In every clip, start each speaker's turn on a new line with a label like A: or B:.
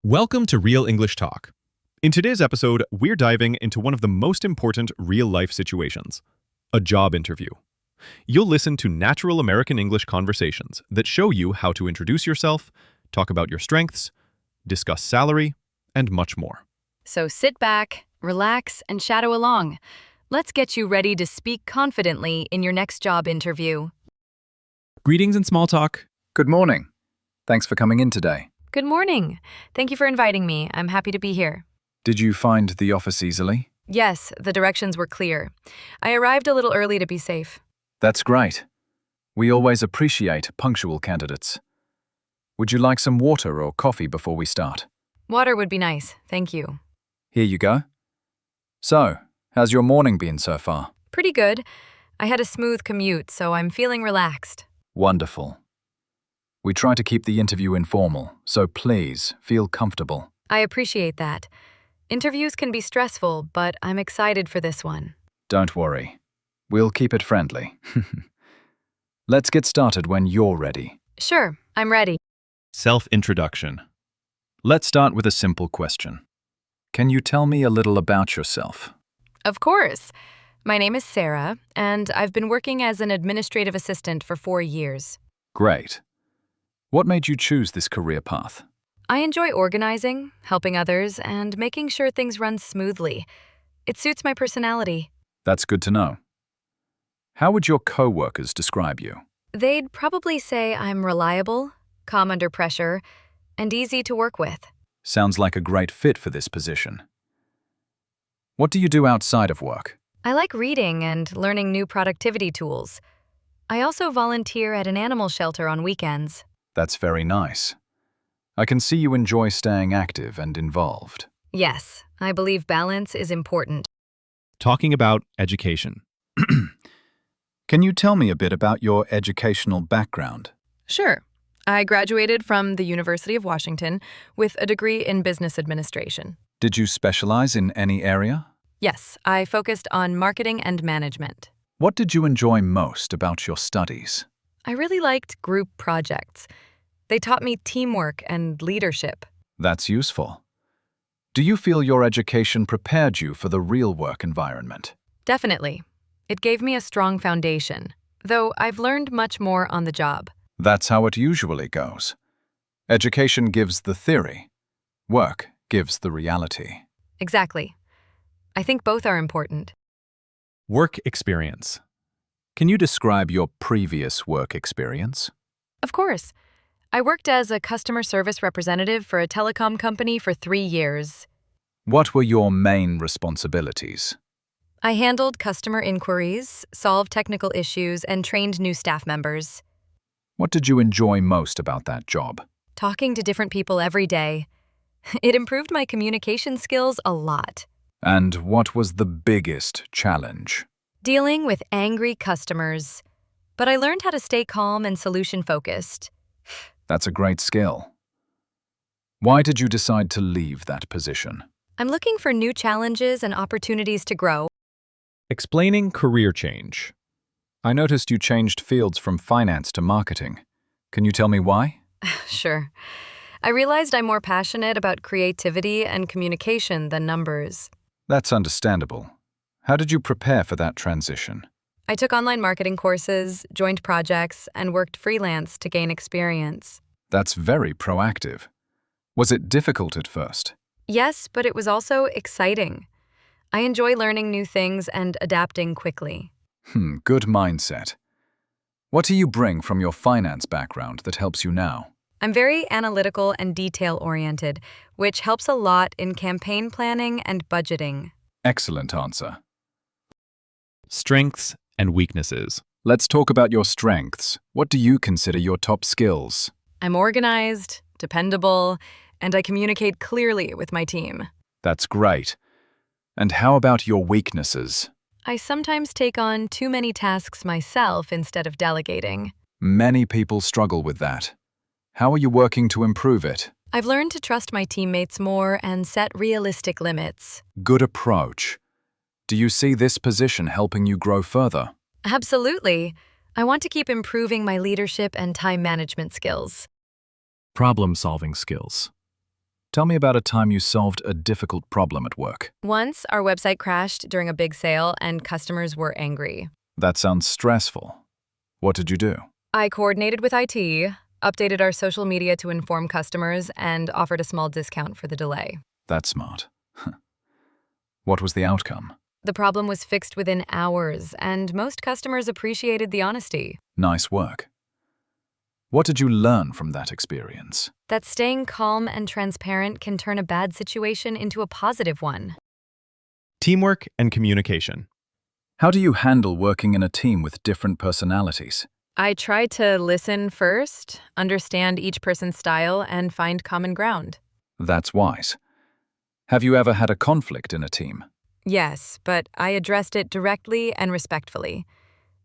A: Welcome to Real English Talk. In today's episode, we're diving into one of the most important real-life situations, a job interview. You'll listen to natural American English conversations that show you how to introduce yourself, talk about your strengths, discuss salary, and much more.
B: So sit back, relax, and shadow along. Let's get you ready to speak confidently in your next job interview.
A: Greetings and small talk.
C: Good morning. Thanks for coming in today.
B: Good morning. Thank you for inviting me. I'm happy to be here.
C: Did you find the office easily?
B: Yes, the directions were clear. I arrived a little early to be safe.
C: That's great. We always appreciate punctual candidates. Would you like some water or coffee before we start?
B: Water would be nice, thank you.
C: Here you go. So, how's your morning been so far?
B: Pretty good. I had a smooth commute, so I'm feeling relaxed.
C: Wonderful. We try to keep the interview informal, so please feel comfortable.
B: I appreciate that. Interviews can be stressful, but I'm excited for this one.
C: Don't worry. We'll keep it friendly. Let's get started when you're ready.
B: Sure, I'm ready.
A: Self-introduction.
C: Let's start with a simple question. Can you tell me a little about yourself?
B: Of course. My name is Sarah, and I've been working as an administrative assistant for 4 years.
C: Great. What made you choose this career path?
B: I enjoy organizing, helping others, and making sure things run smoothly. It suits my personality.
C: That's good to know. How would your co-workers describe you?
B: They'd probably say I'm reliable, calm under pressure, and easy to work with.
C: Sounds like a great fit for this position. What do you do outside of work?
B: I like reading and learning new productivity tools. I also volunteer at an animal shelter on weekends.
C: That's very nice. I can see you enjoy staying active and involved.
B: Yes, I believe balance is important.
A: Talking about education.
C: Can you tell me a bit about your educational background?
B: Sure. I graduated from the University of Washington with a degree in business administration.
C: Did you specialize in any area?
B: Yes, I focused on marketing and management.
C: What did you enjoy most about your studies?
B: I really liked group projects. They taught me teamwork and leadership.
C: That's useful. Do you feel your education prepared you for the real work environment?
B: Definitely. It gave me a strong foundation, though I've learned much more on the job.
C: That's how it usually goes. Education gives the theory. Work gives the reality.
B: Exactly. I think both are important.
A: Work experience.
C: Can you describe your previous work experience?
B: Of course. I worked as a customer service representative for a telecom company for 3 years.
C: What were your main responsibilities?
B: I handled customer inquiries, solved technical issues, and trained new staff members.
C: What did you enjoy most about that job?
B: Talking to different people every day. It improved my communication skills a lot.
C: And what was the biggest challenge?
B: Dealing with angry customers. But I learned how to stay calm and solution-focused.
C: That's a great skill. Why did you decide to leave that position?
B: I'm looking for new challenges and opportunities to grow.
A: Explaining career change.
C: I noticed you changed fields from finance to marketing. Can you tell me why?
B: Sure. I realized I'm more passionate about creativity and communication than numbers.
C: That's understandable. How did you prepare for that transition?
B: I took online marketing courses, joined projects, and worked freelance to gain experience.
C: That's very proactive. Was it difficult at first?
B: Yes, but it was also exciting. I enjoy learning new things and adapting quickly.
C: Good mindset. What do you bring from your finance background that helps you now?
B: I'm very analytical and detail-oriented, which helps a lot in campaign planning and budgeting.
C: Excellent answer.
A: Strengths and weaknesses.
C: Let's talk about your strengths. What do you consider your top skills?
B: I'm organized, dependable, and I communicate clearly with my team.
C: That's great. And how about your weaknesses?
B: I sometimes take on too many tasks myself instead of delegating.
C: Many people struggle with that. How are you working to improve it?
B: I've learned to trust my teammates more and set realistic limits.
C: Good approach. Do you see this position helping you grow further?
B: Absolutely. I want to keep improving my leadership and time management skills.
A: Problem-solving skills.
C: Tell me about a time you solved a difficult problem at work.
B: Once, our website crashed during a big sale and customers were angry.
C: That sounds stressful. What did you do?
B: I coordinated with IT, updated our social media to inform customers, and offered a small discount for the delay.
C: That's smart. What was the outcome?
B: The problem was fixed within hours, and most customers appreciated the honesty.
C: Nice work. What did you learn from that experience?
B: That staying calm and transparent can turn a bad situation into a positive one.
A: Teamwork and communication.
C: How do you handle working in a team with different personalities?
B: I try to listen first, understand each person's style, and find common ground.
C: That's wise. Have you ever had a conflict in a team?
B: Yes, but I addressed it directly and respectfully.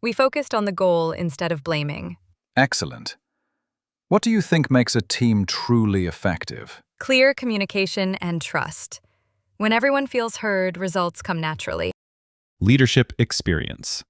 B: We focused on the goal instead of blaming.
C: Excellent. What do you think makes a team truly effective?
B: Clear communication and trust. When everyone feels heard, results come naturally.
A: Leadership experience.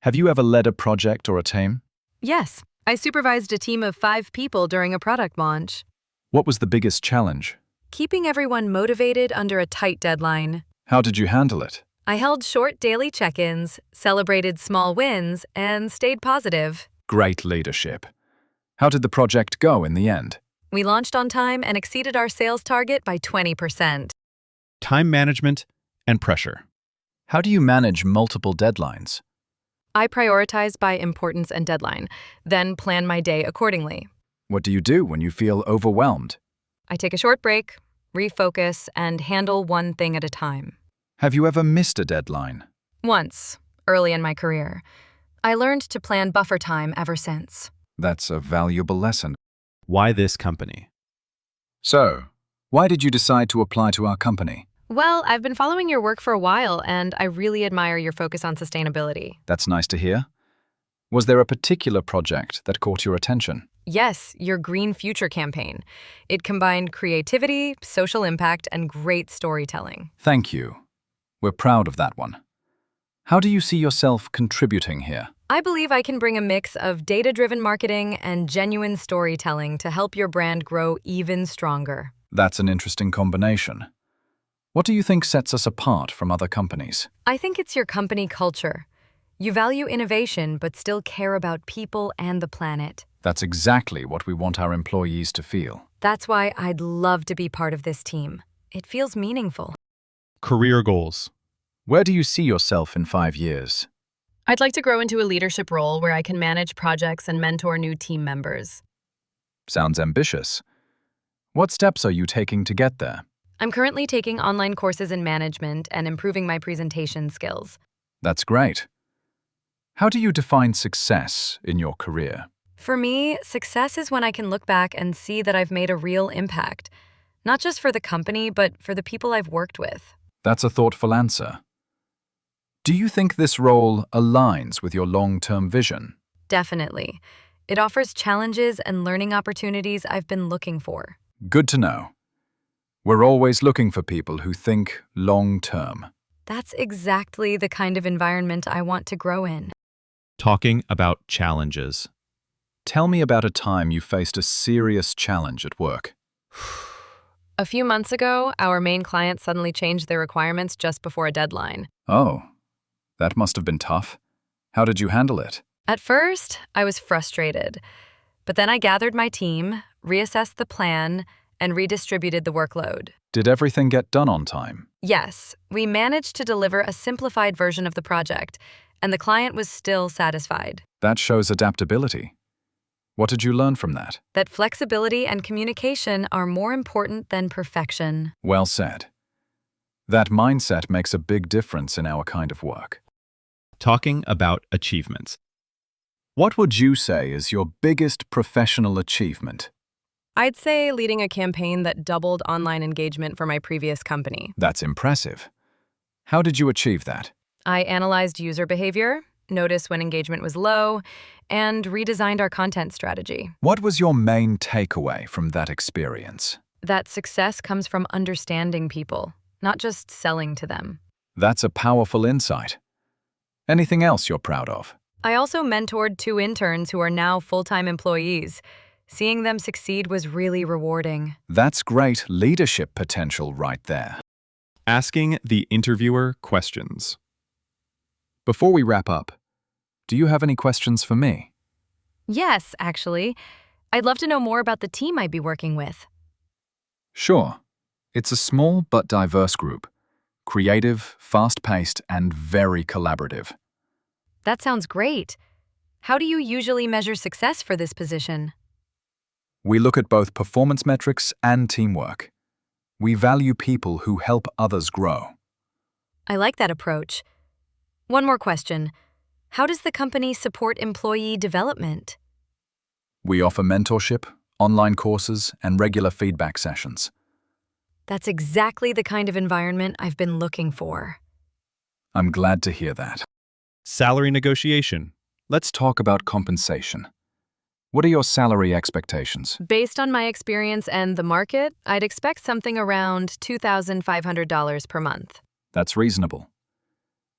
C: Have you ever led a project or a team?
B: Yes, I supervised a team of 5 people during a product launch.
C: What was the biggest challenge?
B: Keeping everyone motivated under a tight deadline.
C: How did you handle it?
B: I held short daily check-ins, celebrated small wins, and stayed positive.
C: Great leadership. How did the project go in the end?
B: We launched on time and exceeded our sales target by 20%.
A: Time management and pressure.
C: How do you manage multiple deadlines?
B: I prioritize by importance and deadline, then plan my day accordingly.
C: What do you do when you feel overwhelmed?
B: I take a short break, refocus, and handle one thing at a time.
C: Have you ever missed a deadline?
B: Once, early in my career. I learned to plan buffer time ever since.
C: That's a valuable lesson.
A: Why this company?
C: So, why did you decide to apply to our company?
B: Well, I've been following your work for a while, and I really admire your focus on sustainability.
C: That's nice to hear. Was there a particular project that caught your attention?
B: Yes, your Green Future campaign. It combined creativity, social impact, and great storytelling.
C: Thank you. We're proud of that one. How do you see yourself contributing here?
B: I believe I can bring a mix of data-driven marketing and genuine storytelling to help your brand grow even stronger.
C: That's an interesting combination. What do you think sets us apart from other companies?
B: I think it's your company culture. You value innovation but still care about people and the planet.
C: That's exactly what we want our employees to feel.
B: That's why I'd love to be part of this team. It feels meaningful.
A: Career goals.
C: Where do you see yourself in 5 years?
B: I'd like to grow into a leadership role where I can manage projects and mentor new team members.
C: Sounds ambitious. What steps are you taking to get there?
B: I'm currently taking online courses in management and improving my presentation skills.
C: That's great. How do you define success in your career?
B: For me, success is when I can look back and see that I've made a real impact, not just for the company, but for the people I've worked with.
C: That's a thoughtful answer. Do you think this role aligns with your long-term vision?
B: Definitely. It offers challenges and learning opportunities I've been looking for.
C: Good to know. We're always looking for people who think long-term.
B: That's exactly the kind of environment I want to grow in.
A: Talking about challenges.
C: Tell me about a time you faced a serious challenge at work.
B: A few months ago, our main client suddenly changed their requirements just before a deadline.
C: Oh, that must have been tough. How did you handle it?
B: At first, I was frustrated, but then I gathered my team, reassessed the plan, and redistributed the workload.
C: Did everything get done on time?
B: Yes, we managed to deliver a simplified version of the project, and the client was still satisfied.
C: That shows adaptability. What did you learn from that?
B: That flexibility and communication are more important than perfection.
C: Well said. That mindset makes a big difference in our kind of work.
A: Talking about achievements.
C: What would you say is your biggest professional achievement?
B: I'd say leading a campaign that doubled online engagement for my previous company.
C: That's impressive. How did you achieve that?
B: I analyzed user behavior, noticed when engagement was low, and redesigned our content strategy.
C: What was your main takeaway from that experience?
B: That success comes from understanding people, not just selling to them.
C: That's a powerful insight. Anything else you're proud of?
B: I also mentored 2 interns who are now full-time employees. Seeing them succeed was really rewarding.
C: That's great leadership potential right there.
A: Asking the interviewer questions.
C: Before we wrap up, do you have any questions for me?
B: Yes, actually. I'd love to know more about the team I'd be working with.
C: Sure. It's a small but diverse group. Creative, fast-paced, and very collaborative.
B: That sounds great. How do you usually measure success for this position?
C: We look at both performance metrics and teamwork. We value people who help others grow.
B: I like that approach. One more question. How does the company support employee development?
C: We offer mentorship, online courses, and regular feedback sessions.
B: That's exactly the kind of environment I've been looking for.
C: I'm glad to hear that.
A: Salary negotiation.
C: Let's talk about compensation. What are your salary expectations?
B: Based on my experience and the market, I'd expect something around $2,500 per month.
C: That's reasonable.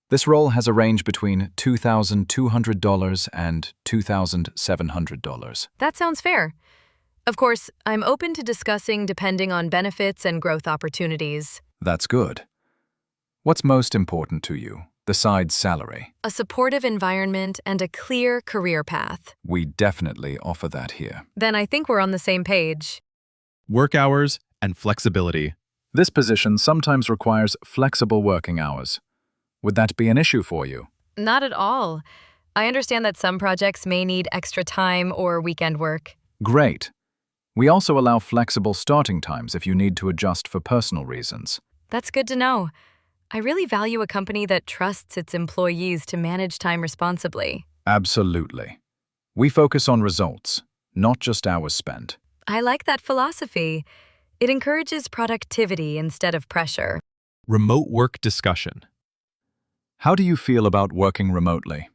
C: This role has a range between $2,200 and $2,700.
B: That sounds fair. Of course, I'm open to discussing depending on benefits and growth opportunities.
C: That's good. What's most important to you, besides salary?
B: A supportive environment and a clear career path.
C: We definitely offer that here.
B: Then I think we're on the same page.
A: Work hours and flexibility.
C: This position sometimes requires flexible working hours. Would that be an issue for you?
B: Not at all. I understand that some projects may need extra time or weekend work.
C: Great. We also allow flexible starting times if you need to adjust for personal reasons.
B: That's good to know. I really value a company that trusts its employees to manage time responsibly.
C: Absolutely. We focus on results, not just hours spent.
B: I like that philosophy. It encourages productivity instead of pressure.
A: Remote work discussion.
C: How do you feel about working remotely?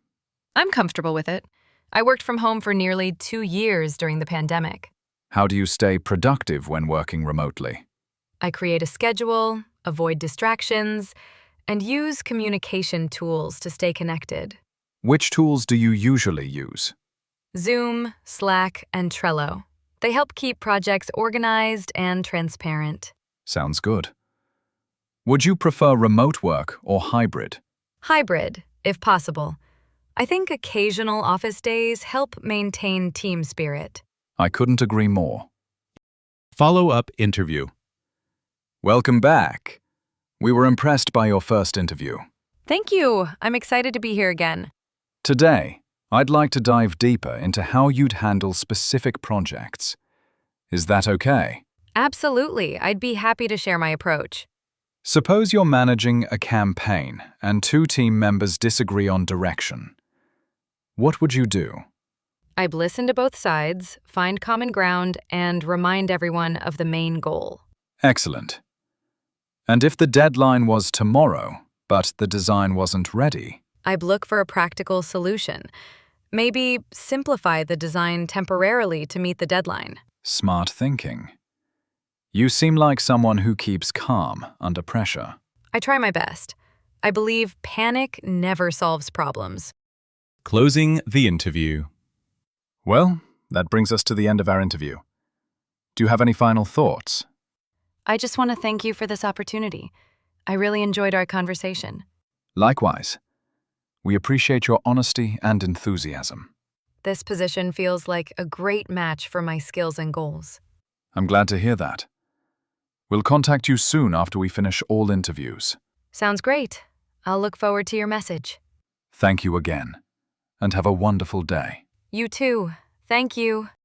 B: I'm comfortable with it. I worked from home for nearly 2 years during the pandemic.
C: How do you stay productive when working remotely?
B: I create a schedule, avoid distractions, and use communication tools to stay connected.
C: Which tools do you usually use?
B: Zoom, Slack, and Trello. They help keep projects organized and transparent.
C: Sounds good. Would you prefer remote work or hybrid?
B: Hybrid, if possible. I think occasional office days help maintain team spirit.
C: I couldn't agree more.
A: Follow-up interview.
C: Welcome back. We were impressed by your first interview.
B: Thank you. I'm excited to be here again.
C: Today, I'd like to dive deeper into how you'd handle specific projects. Is that okay?
B: Absolutely. I'd be happy to share my approach.
C: Suppose you're managing a campaign and 2 team members disagree on direction. What would you do?
B: I'd listen to both sides, find common ground, and remind everyone of the main goal.
C: Excellent. And if the deadline was tomorrow, but the design wasn't ready?
B: I'd look for a practical solution. Maybe simplify the design temporarily to meet the deadline.
C: Smart thinking. You seem like someone who keeps calm under pressure.
B: I try my best. I believe panic never solves problems.
A: Closing the interview.
C: Well, that brings us to the end of our interview. Do you have any final thoughts?
B: I just want to thank you for this opportunity. I really enjoyed our conversation.
C: Likewise. We appreciate your honesty and enthusiasm.
B: This position feels like a great match for my skills and goals.
C: I'm glad to hear that. We'll contact you soon after we finish all interviews.
B: Sounds great. I'll look forward to your message.
C: Thank you again, and have a wonderful day.
B: You too. Thank you.